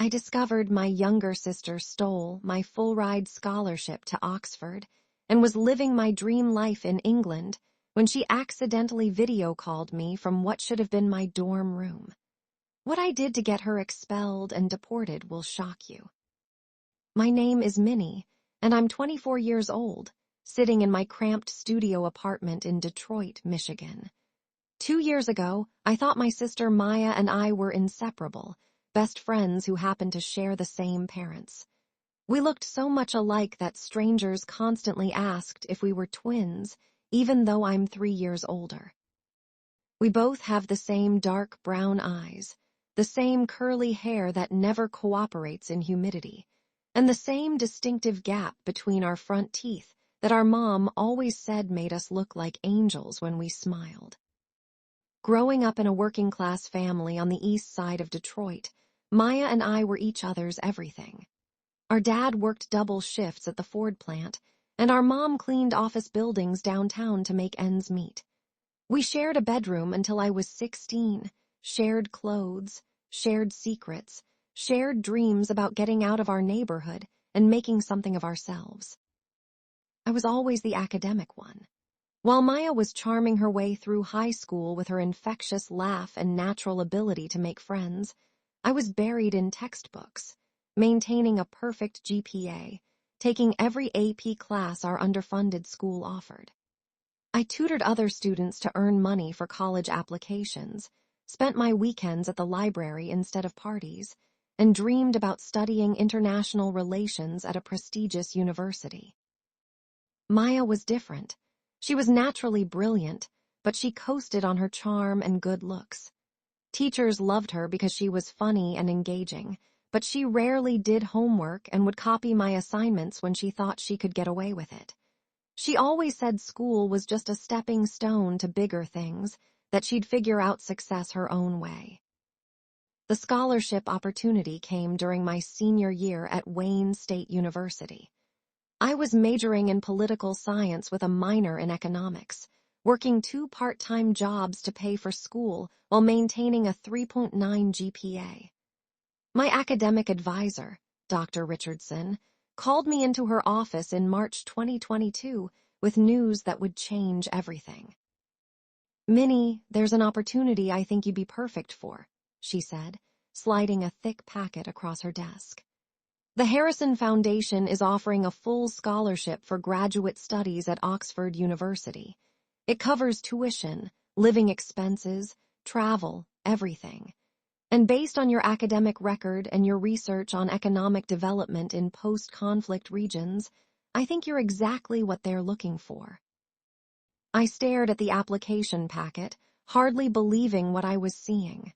I discovered my younger sister stole my full-ride scholarship to Oxford and was living my dream life in England when she accidentally video called me from what should have been my dorm room. What I did to get her expelled and deported will shock you. My name is Minnie, and I'm 24 years old, sitting in my cramped studio apartment in Detroit, Michigan. 2 years ago, I thought my sister Maya and I were inseparable, best friends who happened to share the same parents. We looked so much alike that strangers constantly asked if we were twins, even though I'm 3 years older. We both have the same dark brown eyes, the same curly hair that never cooperates in humidity, and the same distinctive gap between our front teeth that our mom always said made us look like angels when we smiled. Growing up in a working-class family on the east side of Detroit, Maya and I were each other's everything. Our dad worked double shifts at the Ford plant, and our mom cleaned office buildings downtown to make ends meet. We shared a bedroom until I was 16, shared clothes, shared secrets, shared dreams about getting out of our neighborhood and making something of ourselves. I was always the academic one. While Maya was charming her way through high school with her infectious laugh and natural ability to make friends, I was buried in textbooks, maintaining a perfect GPA, taking every AP class our underfunded school offered. I tutored other students to earn money for college applications, spent my weekends at the library instead of parties, and dreamed about studying international relations at a prestigious university. Maya was different. She was naturally brilliant, but she coasted on her charm and good looks. Teachers loved her because she was funny and engaging, but she rarely did homework and would copy my assignments when she thought she could get away with it. She always said school was just a stepping stone to bigger things, that she'd figure out success her own way. The scholarship opportunity came during my senior year at Wayne State University. I was majoring in political science with a minor in economics, working 2 part-time jobs to pay for school while maintaining a 3.9 GPA. My academic advisor, Dr. Richardson, called me into her office in March 2022 with news that would change everything. "Minnie, there's an opportunity I think you'd be perfect for," she said, sliding a thick packet across her desk. "The Harrison Foundation is offering a full scholarship for graduate studies at Oxford University. It covers tuition, living expenses, travel, everything. And based on your academic record and your research on economic development in post-conflict regions, I think you're exactly what they're looking for." I stared at the application packet, hardly believing what I was seeing.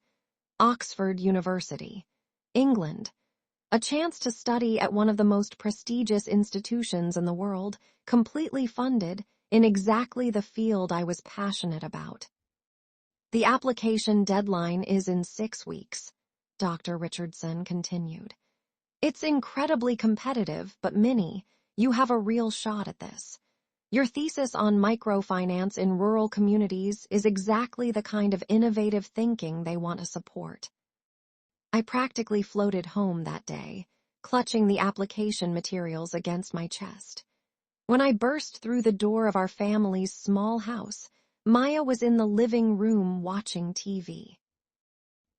Oxford University, England. A chance to study at one of the most prestigious institutions in the world, completely funded, in exactly the field I was passionate about. "The application deadline is in 6 weeks," Dr. Richardson continued. "It's incredibly competitive, but Minnie, you have a real shot at this. Your thesis on microfinance in rural communities is exactly the kind of innovative thinking they want to support." I practically floated home that day, clutching the application materials against my chest. When I burst through the door of our family's small house, Maya was in the living room watching TV.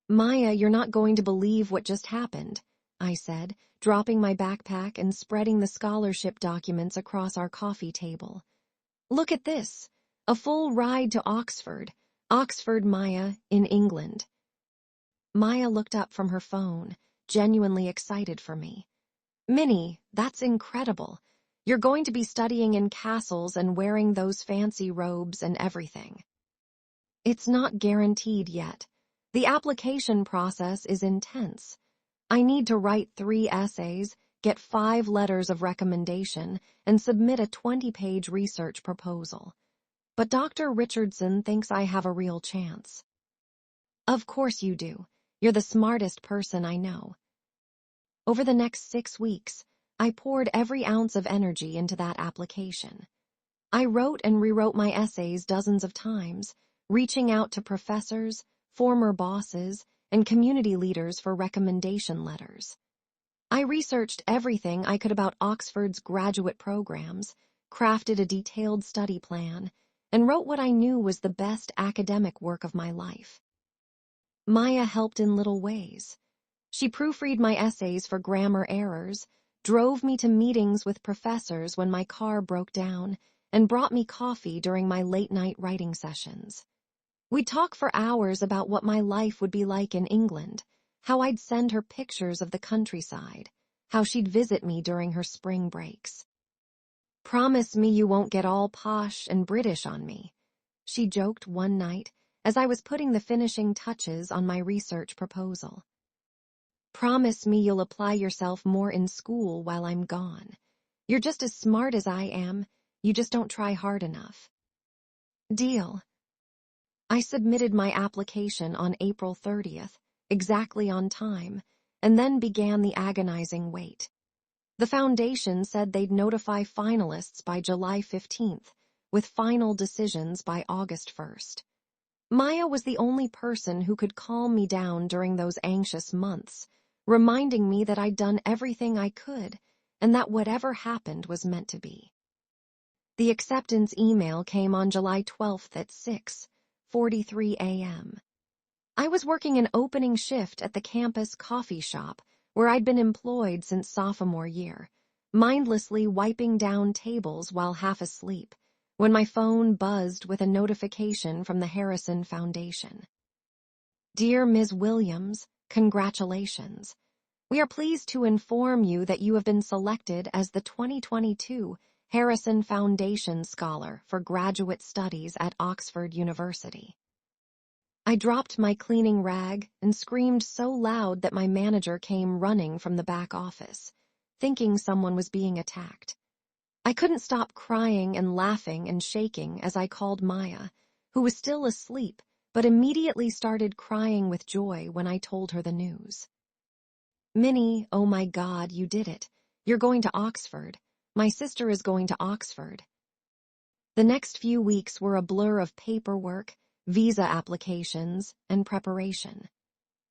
"Maya, you're not going to believe what just happened," I said, dropping my backpack and spreading the scholarship documents across our coffee table. "Look at this. A full ride to Oxford. Oxford, Maya, in England." Maya looked up from her phone, genuinely excited for me. "Minnie, that's incredible. You're going to be studying in castles and wearing those fancy robes and everything." "It's not guaranteed yet. The application process is intense. I need to write 3 essays, get 5 letters of recommendation, and submit a 20-page research proposal. But Dr. Richardson thinks I have a real chance." "Of course you do. You're the smartest person I know." Over the next 6 weeks, I poured every ounce of energy into that application. I wrote and rewrote my essays dozens of times, reaching out to professors, former bosses, and community leaders for recommendation letters. I researched everything I could about Oxford's graduate programs, crafted a detailed study plan, and wrote what I knew was the best academic work of my life. Maya helped in little ways. She proofread my essays for grammar errors, drove me to meetings with professors when my car broke down, and brought me coffee during my late-night writing sessions. We'd talk for hours about what my life would be like in England, how I'd send her pictures of the countryside, how she'd visit me during her spring breaks. "Promise me you won't get all posh and British on me," she joked one night as I was putting the finishing touches on my research proposal. "Promise me you'll apply yourself more in school while I'm gone. You're just as smart as I am, you just don't try hard enough." Deal. I submitted my application on April 30th, exactly on time, and then began the agonizing wait. The foundation said they'd notify finalists by July 15th, with final decisions by August 1st. Maya was the only person who could calm me down during those anxious months, reminding me that I'd done everything I could and that whatever happened was meant to be. The acceptance email came on July 12th at 6:43 a.m. I was working an opening shift at the campus coffee shop where I'd been employed since sophomore year, mindlessly wiping down tables while half asleep, when my phone buzzed with a notification from the Harrison Foundation. "Dear Ms. Williams, congratulations. We are pleased to inform you that you have been selected as the 2022 Harrison Foundation Scholar for Graduate Studies at Oxford University." I dropped my cleaning rag and screamed so loud that my manager came running from the back office, thinking someone was being attacked. I couldn't stop crying and laughing and shaking as I called Maya, who was still asleep, but immediately started crying with joy when I told her the news. "Minnie, oh my God, you did it. You're going to Oxford. My sister is going to Oxford." The next few weeks were a blur of paperwork, visa applications, and preparation.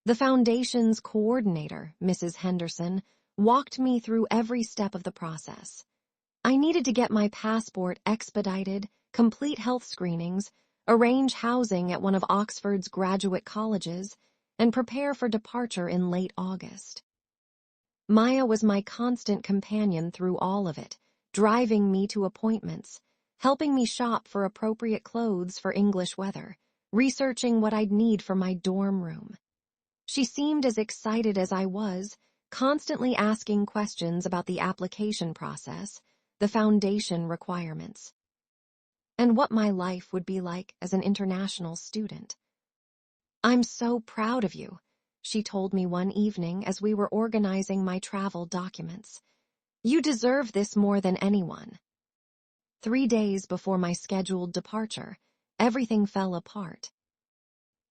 The foundation's coordinator, Mrs. Henderson, walked me through every step of the process. I needed to get my passport expedited, complete health screenings, arrange housing at one of Oxford's graduate colleges, and prepare for departure in late August. Maya was my constant companion through all of it, driving me to appointments, helping me shop for appropriate clothes for English weather, researching what I'd need for my dorm room. She seemed as excited as I was, constantly asking questions about the application process, the foundation requirements, and what my life would be like as an international student. "I'm so proud of you," she told me one evening as we were organizing my travel documents. "You deserve this more than anyone." 3 days before my scheduled departure, everything fell apart.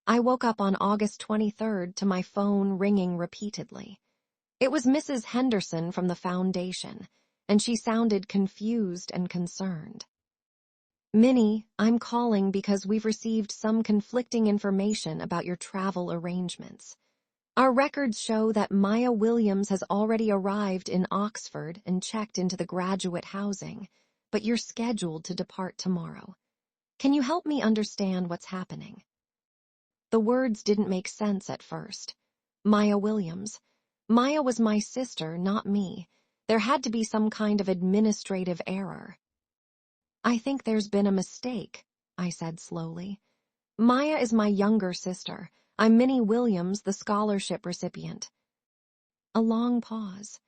I woke up on August 23rd to my phone ringing repeatedly. It was Mrs. Henderson from the foundation, and she sounded confused and concerned. "Minnie, I'm calling because we've received some conflicting information about your travel arrangements. Our records show that Maya Williams has already arrived in Oxford and checked into the graduate housing, but you're scheduled to depart tomorrow. Can you help me understand what's happening?" The words didn't make sense at first. Maya Williams. Maya was my sister, not me. There had to be some kind of administrative error. "I think there's been a mistake," I said slowly. "Maya is my younger sister. I'm Minnie Williams, the scholarship recipient." A long pause.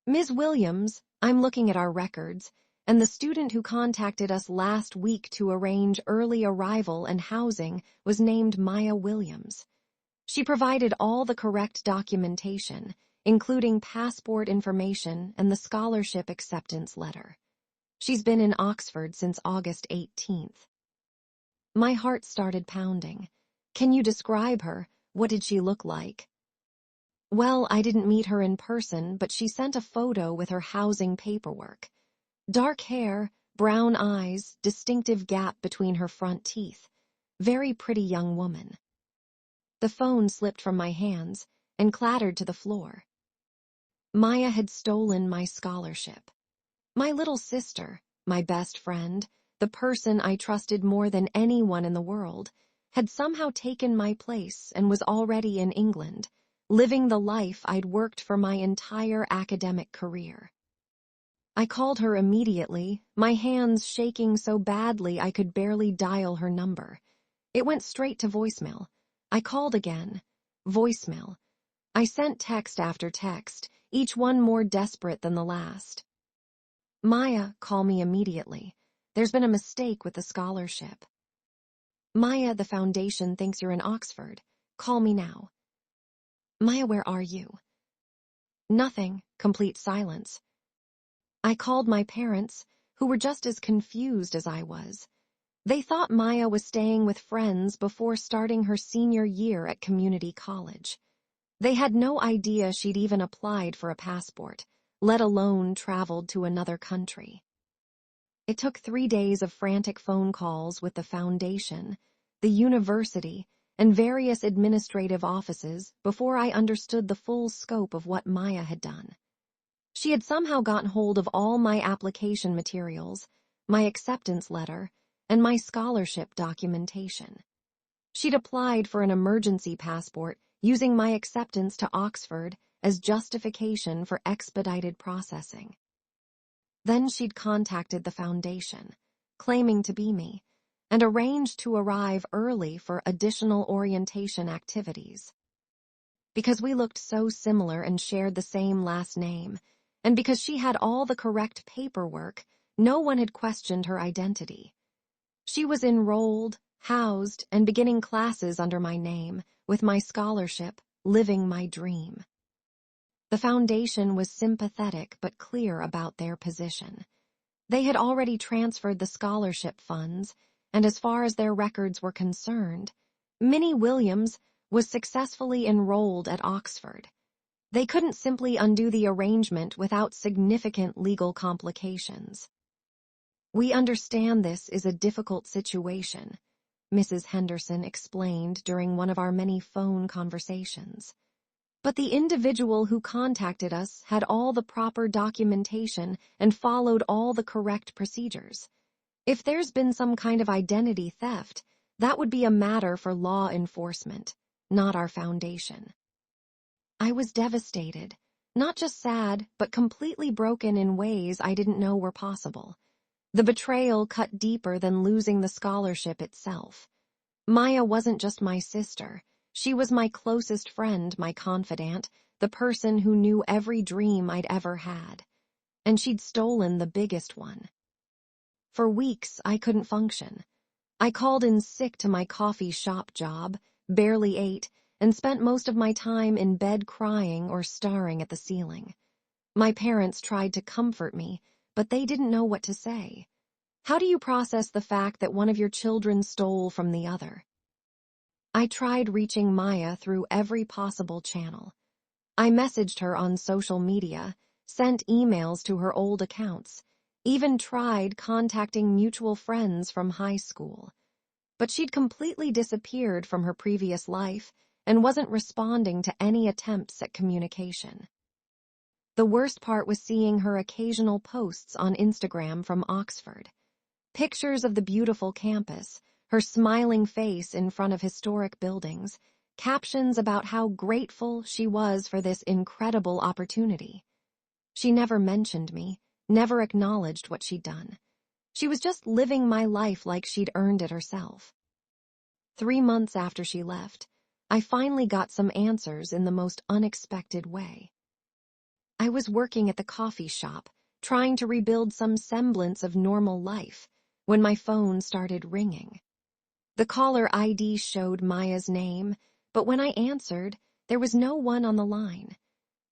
"Ms. Williams, I'm looking at our records, and the student who contacted us last week to arrange early arrival and housing was named Maya Williams. She provided all the correct documentation, including passport information and the scholarship acceptance letter. She's been in Oxford since August 18th. My heart started pounding. "Can you describe her? What did she look like?" "Well, I didn't meet her in person, but she sent a photo with her housing paperwork. Dark hair, brown eyes, distinctive gap between her front teeth. Very pretty young woman." The phone slipped from my hands and clattered to the floor. Maya had stolen my scholarship. My little sister, my best friend, the person I trusted more than anyone in the world, had somehow taken my place and was already in England, living the life I'd worked for my entire academic career. I called her immediately, my hands shaking so badly I could barely dial her number. It went straight to voicemail. I called again. Voicemail. I sent text after text, each one more desperate than the last. Maya, call me immediately. There's been a mistake with the scholarship. Maya, the foundation thinks you're in Oxford. Call me now. Maya, where are you? Nothing. Complete silence. I called my parents, who were just as confused as I was. They thought Maya was staying with friends before starting her senior year at community college. They had no idea she'd even applied for a passport, let alone traveled to another country. It took 3 days of frantic phone calls with the foundation, the university, and various administrative offices before I understood the full scope of what Maya had done. She had somehow gotten hold of all my application materials, my acceptance letter, and my scholarship documentation. She'd applied for an emergency passport using my acceptance to Oxford as justification for expedited processing. Then she'd contacted the foundation, claiming to be me, and arranged to arrive early for additional orientation activities. Because we looked so similar and shared the same last name, and because she had all the correct paperwork, no one had questioned her identity. She was enrolled, housed, and beginning classes under my name, with my scholarship, living my dream. The foundation was sympathetic but clear about their position. They had already transferred the scholarship funds, and as far as their records were concerned, Minnie Williams was successfully enrolled at Oxford. They couldn't simply undo the arrangement without significant legal complications. "We understand this is a difficult situation," Mrs. Henderson explained during one of our many phone conversations. "But the individual who contacted us had all the proper documentation and followed all the correct procedures. If there's been some kind of identity theft, that would be a matter for law enforcement, not our foundation." I was devastated, not just sad, but completely broken in ways I didn't know were possible. The betrayal cut deeper than losing the scholarship itself. Maya wasn't just my sister. She was my closest friend, my confidant, the person who knew every dream I'd ever had. And she'd stolen the biggest one. For weeks, I couldn't function. I called in sick to my coffee shop job, barely ate, and spent most of my time in bed crying or staring at the ceiling. My parents tried to comfort me, but they didn't know what to say. How do you process the fact that one of your children stole from the other? I tried reaching Maya through every possible channel. I messaged her on social media, sent emails to her old accounts, even tried contacting mutual friends from high school. But she'd completely disappeared from her previous life and wasn't responding to any attempts at communication. The worst part was seeing her occasional posts on Instagram from Oxford. Pictures of the beautiful campus, her smiling face in front of historic buildings, captions about how grateful she was for this incredible opportunity. She never mentioned me, never acknowledged what she'd done. She was just living my life like she'd earned it herself. 3 months after she left, I finally got some answers in the most unexpected way. I was working at the coffee shop, trying to rebuild some semblance of normal life, when my phone started ringing. The caller ID showed Maya's name, but when I answered, there was no one on the line.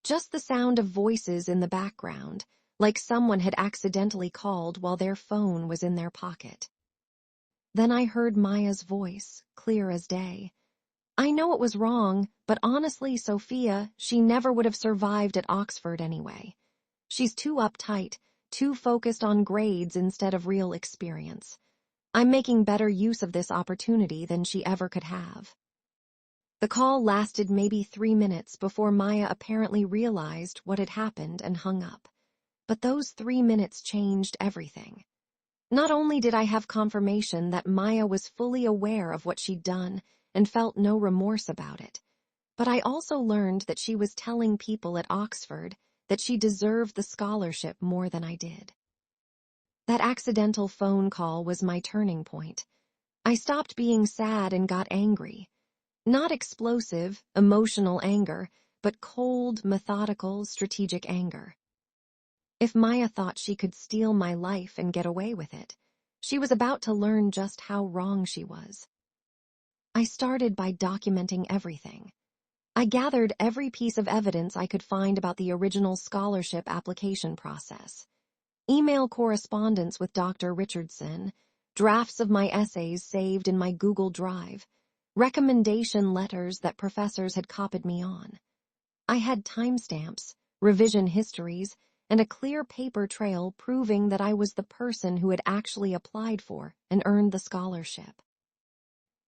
Just the sound of voices in the background, like someone had accidentally called while their phone was in their pocket. Then I heard Maya's voice, clear as day. "I know it was wrong, but honestly, Sophia, she never would have survived at Oxford anyway. She's too uptight, too focused on grades instead of real experience. I'm making better use of this opportunity than she ever could have." The call lasted maybe 3 minutes before Maya apparently realized what had happened and hung up. But those 3 minutes changed everything. Not only did I have confirmation that Maya was fully aware of what she'd done and felt no remorse about it, but I also learned that she was telling people at Oxford that she deserved the scholarship more than I did. That accidental phone call was my turning point. I stopped being sad and got angry. Not explosive, emotional anger, but cold, methodical, strategic anger. If Maya thought she could steal my life and get away with it, she was about to learn just how wrong she was. I started by documenting everything. I gathered every piece of evidence I could find about the original scholarship application process. Email correspondence with Dr. Richardson, drafts of my essays saved in my Google Drive, recommendation letters that professors had copied me on. I had timestamps, revision histories, and a clear paper trail proving that I was the person who had actually applied for and earned the scholarship.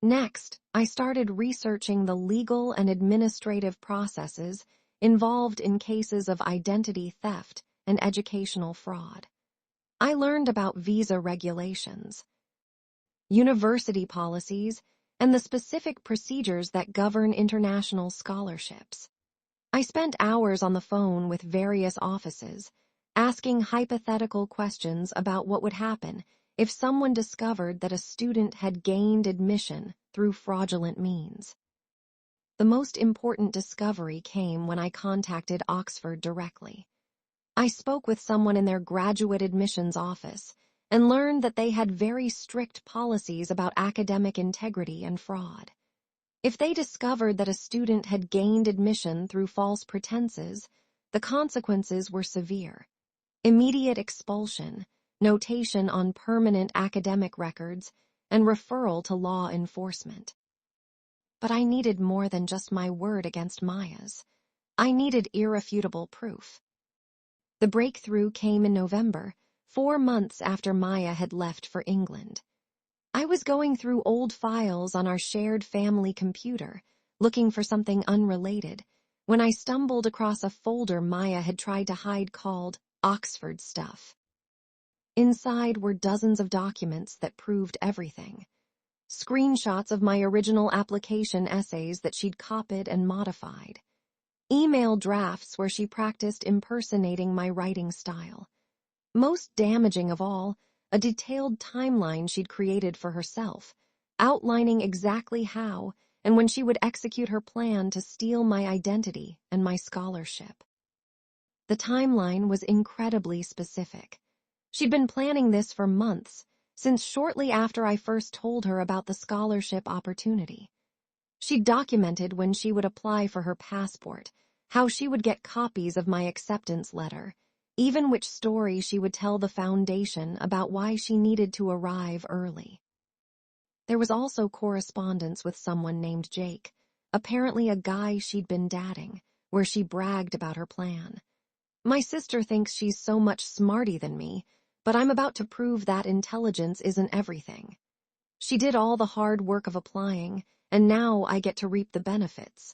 Next, I started researching the legal and administrative processes involved in cases of identity theft and educational fraud. I learned about visa regulations, university policies, and the specific procedures that govern international scholarships. I spent hours on the phone with various offices, asking hypothetical questions about what would happen if someone discovered that a student had gained admission through fraudulent means. The most important discovery came when I contacted Oxford directly. I spoke with someone in their graduate admissions office and learned that they had very strict policies about academic integrity and fraud. If they discovered that a student had gained admission through false pretenses, the consequences were severe: immediate expulsion, notation on permanent academic records, and referral to law enforcement. But I needed more than just my word against Maya's. I needed irrefutable proof. The breakthrough came in November, 4 months after Maya had left for England. I was going through old files on our shared family computer, looking for something unrelated, when I stumbled across a folder Maya had tried to hide called Oxford Stuff. Inside were dozens of documents that proved everything. Screenshots of my original application essays that she'd copied and modified. Email drafts where she practiced impersonating my writing style. Most damaging of all, a detailed timeline she'd created for herself, outlining exactly how and when she would execute her plan to steal my identity and my scholarship. The timeline was incredibly specific. She'd been planning this for months, since shortly after I first told her about the scholarship opportunity. She'd documented when she would apply for her passport, how she would get copies of my acceptance letter, even which story she would tell the foundation about why she needed to arrive early. There was also correspondence with someone named Jake, apparently a guy she'd been dating, where she bragged about her plan. My sister thinks she's so much smarty than me, but I'm about to prove that intelligence isn't everything. She did all the hard work of applying, and now I get to reap the benefits.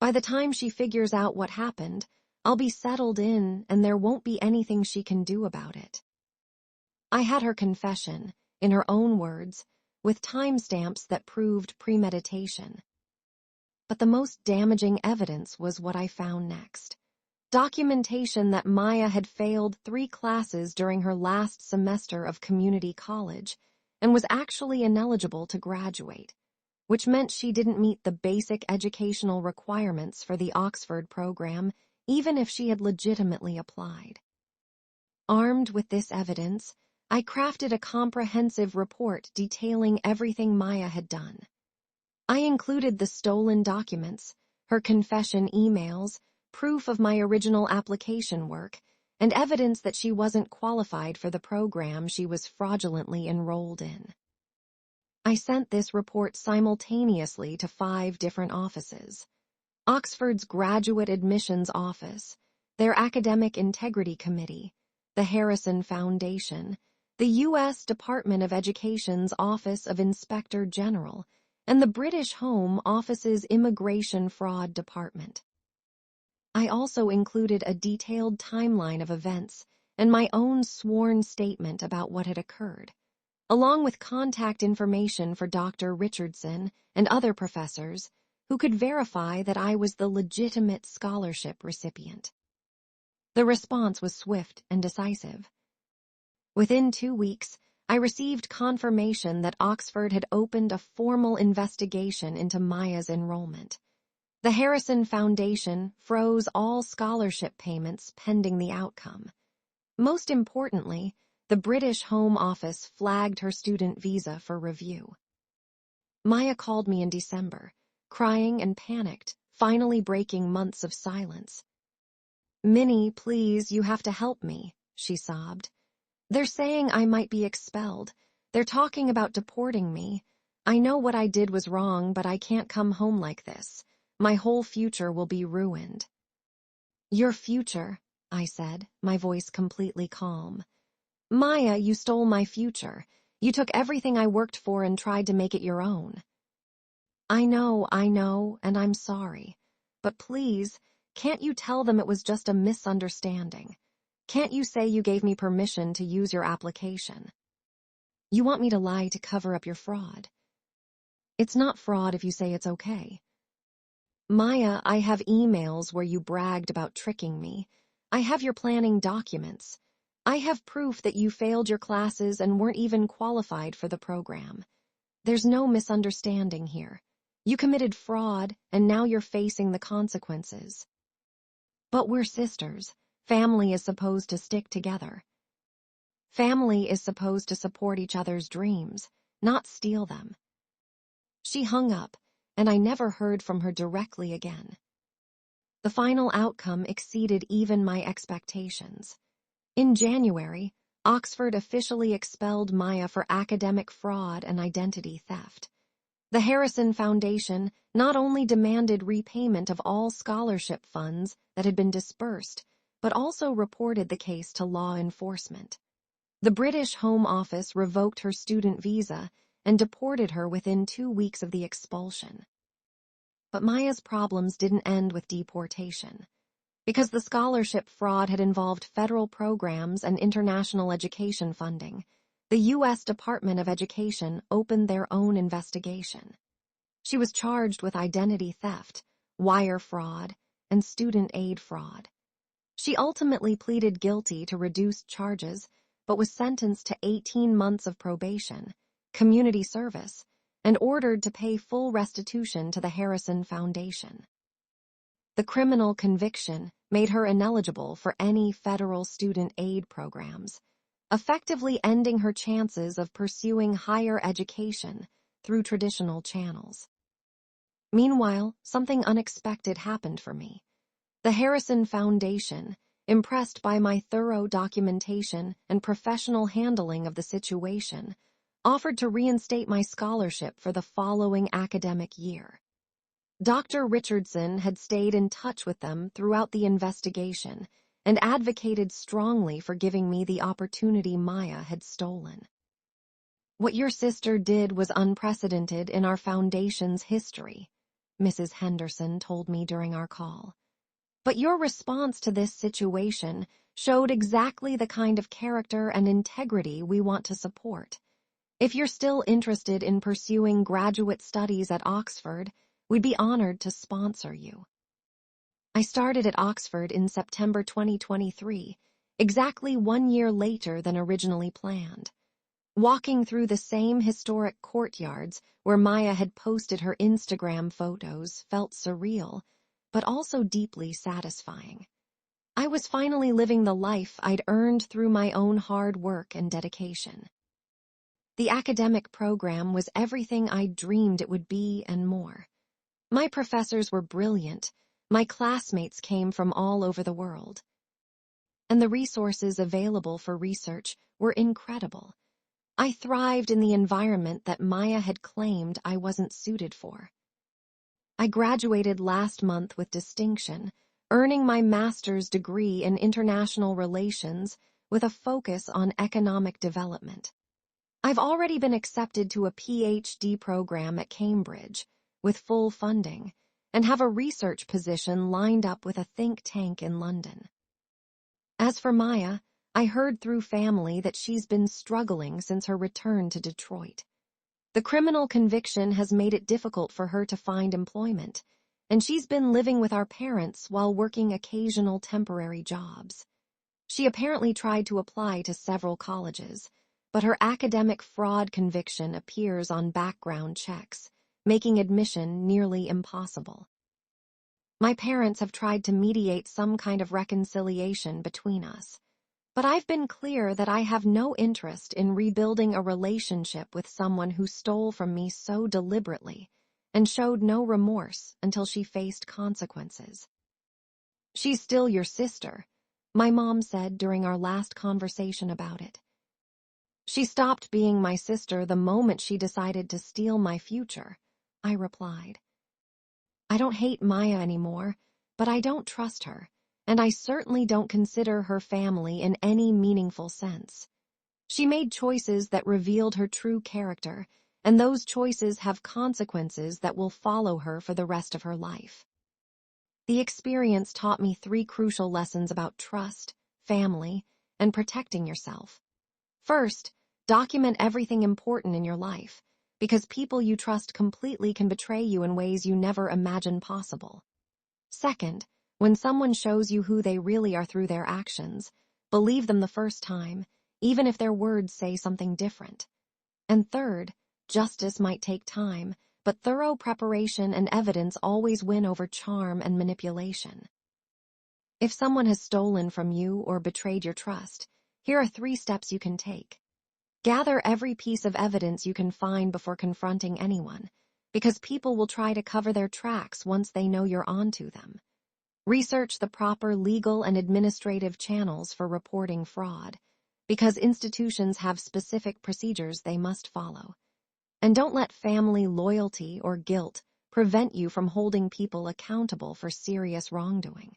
By the time she figures out what happened, I'll be settled in and there won't be anything she can do about it. I had her confession, in her own words, with timestamps that proved premeditation. But the most damaging evidence was what I found next. Documentation that Maya had failed 3 classes during her last semester of community college and was actually ineligible to graduate, which meant she didn't meet the basic educational requirements for the Oxford program, even if she had legitimately applied. Armed with this evidence, I crafted a comprehensive report detailing everything Maya had done. I included the stolen documents, her confession emails, proof of my original application work, and evidence that she wasn't qualified for the program she was fraudulently enrolled in. I sent this report simultaneously to 5 different offices: Oxford's Graduate Admissions Office, their Academic Integrity Committee, the Harrison Foundation, the U.S. Department of Education's Office of Inspector General, and the British Home Office's Immigration Fraud Department. I also included a detailed timeline of events and my own sworn statement about what had occurred, along with contact information for Dr. Richardson and other professors who could verify that I was the legitimate scholarship recipient. The response was swift and decisive. Within 2 weeks, I received confirmation that Oxford had opened a formal investigation into Maya's enrollment. The Harrison Foundation froze all scholarship payments pending the outcome. Most importantly, the British Home Office flagged her student visa for review. Maya called me in December, crying and panicked, finally breaking months of silence. "Minnie, please, you have to help me," she sobbed. "They're saying I might be expelled. They're talking about deporting me. I know what I did was wrong, but I can't come home like this. My whole future will be ruined." "Your future," I said, my voice completely calm. "Maya, you stole my future. You took everything I worked for and tried to make it your own." I know, and I'm sorry. But please, can't you tell them it was just a misunderstanding? Can't you say you gave me permission to use your application? You want me to lie to cover up your fraud. It's not fraud if you say it's okay. Maya, I have emails where you bragged about tricking me. I have your planning documents. I have proof that you failed your classes and weren't even qualified for the program. There's no misunderstanding here. You committed fraud, and now you're facing the consequences. But we're sisters. Family is supposed to stick together. Family is supposed to support each other's dreams, not steal them. She hung up, and I never heard from her directly again. The final outcome exceeded even my expectations. In January, Oxford officially expelled Maya for academic fraud and identity theft. The Harrison Foundation not only demanded repayment of all scholarship funds that had been disbursed, but also reported the case to law enforcement. The British Home Office revoked her student visa and deported her within 2 weeks of the expulsion. But Maya's problems didn't end with deportation. Because the scholarship fraud had involved federal programs and international education funding, the U.S. Department of Education opened their own investigation. She was charged with identity theft, wire fraud, and student aid fraud. She ultimately pleaded guilty to reduced charges, but was sentenced to 18 months of probation, community service, and ordered to pay full restitution to the Harrison Foundation. The criminal conviction made her ineligible for any federal student aid programs, effectively ending her chances of pursuing higher education through traditional channels. Meanwhile, something unexpected happened for me. The Harrison Foundation, impressed by my thorough documentation and professional handling of the situation, offered to reinstate my scholarship for the following academic year. Dr. Richardson had stayed in touch with them throughout the investigation and advocated strongly for giving me the opportunity Maya had stolen. "What your sister did was unprecedented in our foundation's history," Mrs. Henderson told me during our call. "But your response to this situation showed exactly the kind of character and integrity we want to support. If you're still interested in pursuing graduate studies at Oxford, we'd be honored to sponsor you." I started at Oxford in September 2023, exactly 1 year later than originally planned. Walking through the same historic courtyards where Maya had posted her Instagram photos felt surreal, but also deeply satisfying. I was finally living the life I'd earned through my own hard work and dedication. The academic program was everything I'd dreamed it would be and more. My professors were brilliant. My classmates came from all over the world. And the resources available for research were incredible. I thrived in the environment that Maya had claimed I wasn't suited for. I graduated last month with distinction, earning my master's degree in international relations with a focus on economic development. I've already been accepted to a PhD program at Cambridge with full funding and have a research position lined up with a think tank in London. As for Maya, I heard through family that she's been struggling since her return to Detroit. The criminal conviction has made it difficult for her to find employment, and she's been living with our parents while working occasional temporary jobs. She apparently tried to apply to several colleges, but her academic fraud conviction appears on background checks, making admission nearly impossible. My parents have tried to mediate some kind of reconciliation between us, but I've been clear that I have no interest in rebuilding a relationship with someone who stole from me so deliberately and showed no remorse until she faced consequences. "She's still your sister," my mom said during our last conversation about it. "She stopped being my sister the moment she decided to steal my future," I replied. I don't hate Maya anymore, but I don't trust her, and I certainly don't consider her family in any meaningful sense. She made choices that revealed her true character, and those choices have consequences that will follow her for the rest of her life. The experience taught me 3 crucial lessons about trust, family, and protecting yourself. First, document everything important in your life, because people you trust completely can betray you in ways you never imagined possible. Second, when someone shows you who they really are through their actions, believe them the first time, even if their words say something different. And third, justice might take time, but thorough preparation and evidence always win over charm and manipulation. If someone has stolen from you or betrayed your trust, here are 3 steps you can take. Gather every piece of evidence you can find before confronting anyone, because people will try to cover their tracks once they know you're onto them. Research the proper legal and administrative channels for reporting fraud, because institutions have specific procedures they must follow. And don't let family loyalty or guilt prevent you from holding people accountable for serious wrongdoing.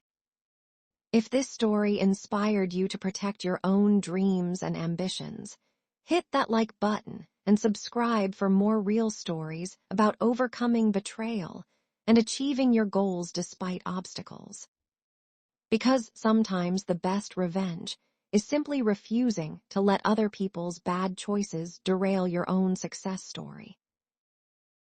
If this story inspired you to protect your own dreams and ambitions, hit that like button and subscribe for more real stories about overcoming betrayal and achieving your goals despite obstacles. Because sometimes the best revenge is simply refusing to let other people's bad choices derail your own success story.